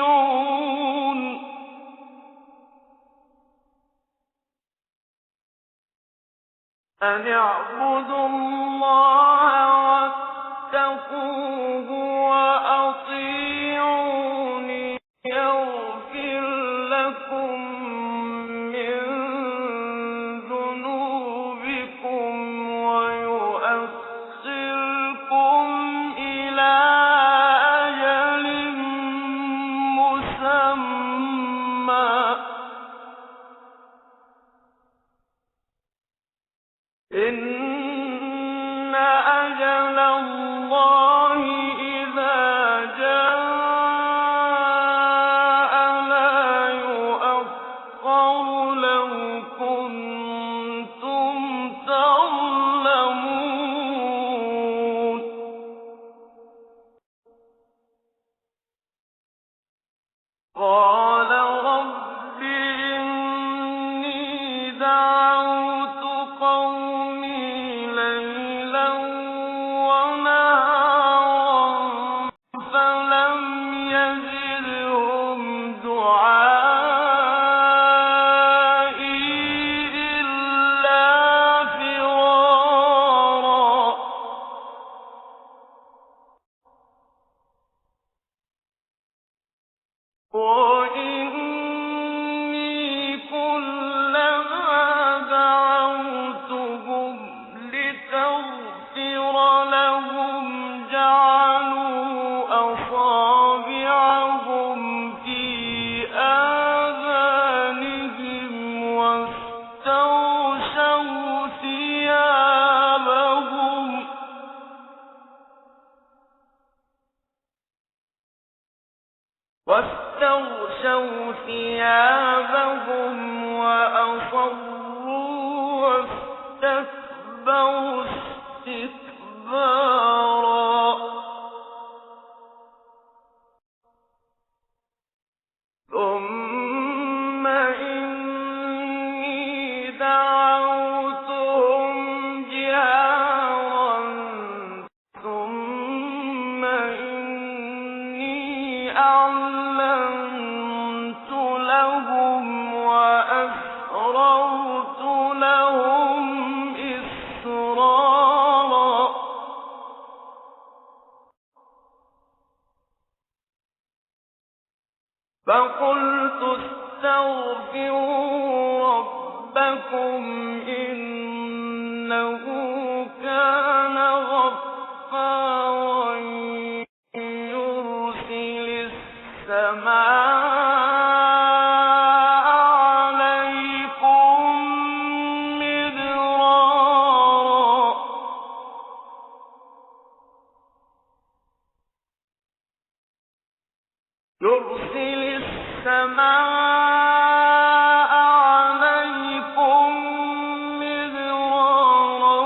وأطيعون أن اعبدوا الله واتقوه وأطيعوني يغفر لكم من ذنوبكم ويؤخركم إلى أجل مسمى إن أجل الله إذا جاء لا يؤخر لو كنتم تعلمون قال رب إني دعوت قومي ليلا ونهارا فلم يزدهم دعائي إلا فرارا وإني كلما دعوتهم لتغفر لهم جعلوا أصابعهم في آذانهم واستغشوا ثيابهم وأصروا واستكبروا استكبارا ثم إني دعوتهم جهارا ثم إني أعلنت لهم وأسررت لهم إسرارا فقلت استغفروا ربكم إنه كان غفارا يرسل السماء عليكم مدرارا يرسل السماء عليكم مدرارا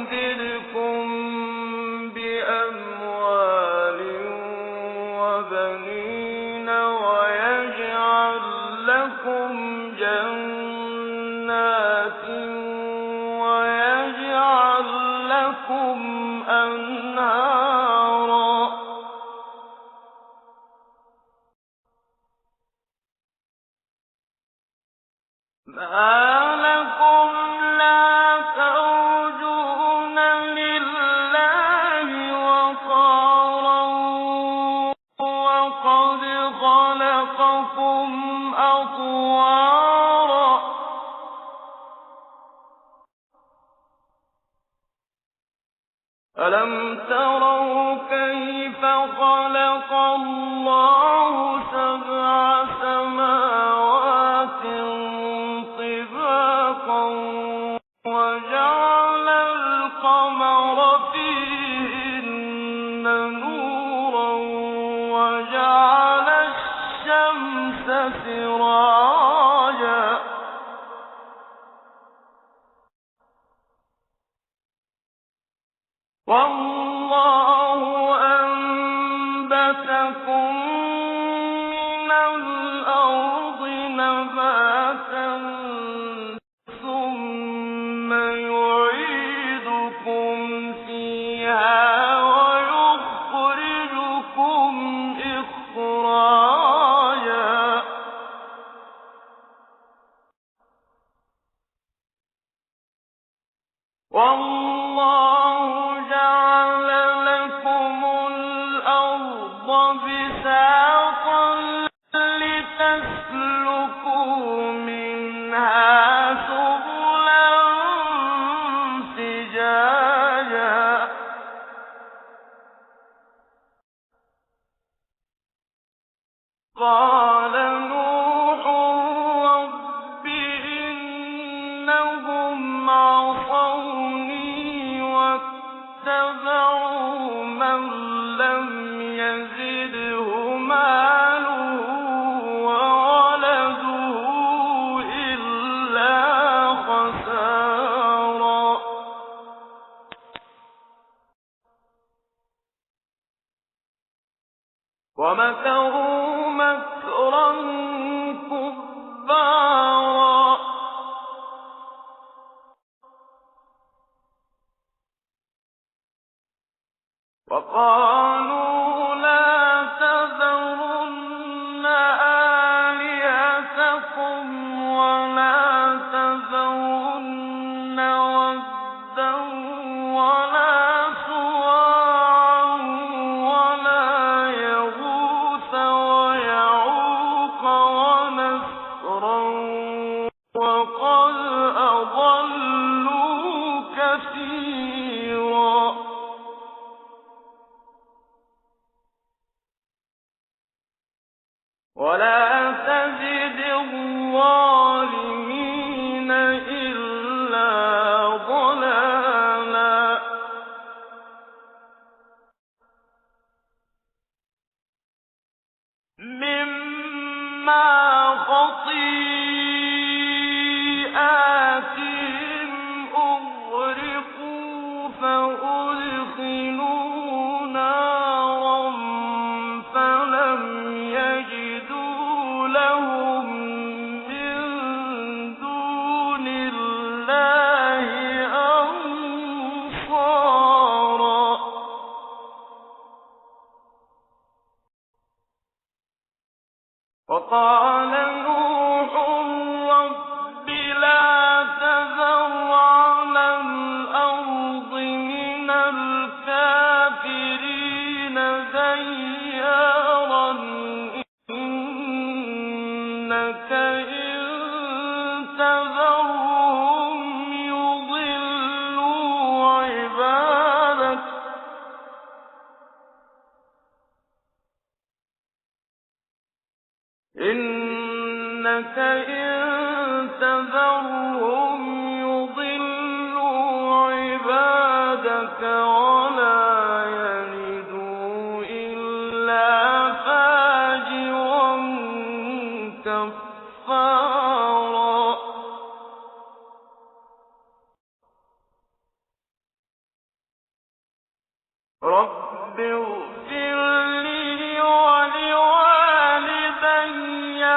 ويمددكم بأموال وبنين ويجعل لكم جنات ويجعل لكم أنهارا ما لكم لا ترجون لله وقارا وقد خلقكم أطوارا ألم تروا كيف خلق الله سبع سماوات طباقا وجعل القمر فيهن نورا وجعل الشمس سراجا والله لكم من الأرض نباتا ثم يعيدكم فيها ويخرجكم إخراجا والله جعل لكم الأرض بساطا لتسلكوا منها سبلا فجاجا قال نوح رب إنهم عصوني واتبعوا من لم يزده ماله وولده إلا خسارا ومكروا مكرا كبارا وقالوا لا تذرن آلهتكم ولا تذرن ودا ولا سواعا ولا يغوث ويعوق ونسرا وقد أضلوا كثيرا ولا تزد الظالمين إلا ضلالا مما خطيئاتهم أغرقوا فأدخلوا نارا فلم يجدوا لهم من دون الله أنصارا وقال نوح رب لا تذر على الأرض من الكافرين ديارا إنك إن تذرهم يضلوا عبادك إنك إن تذرهم يضلوا عبادك ولا يلدوا إلا فاجرا كفارا رب اغفر لي ولوالدي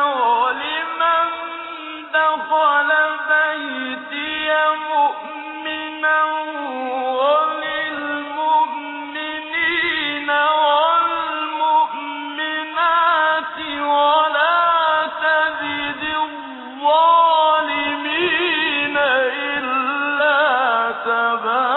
ولمن دخل بيتي مؤمنا وللمؤمنين والمؤمنات ولا تزد الظالمين إلا تبارا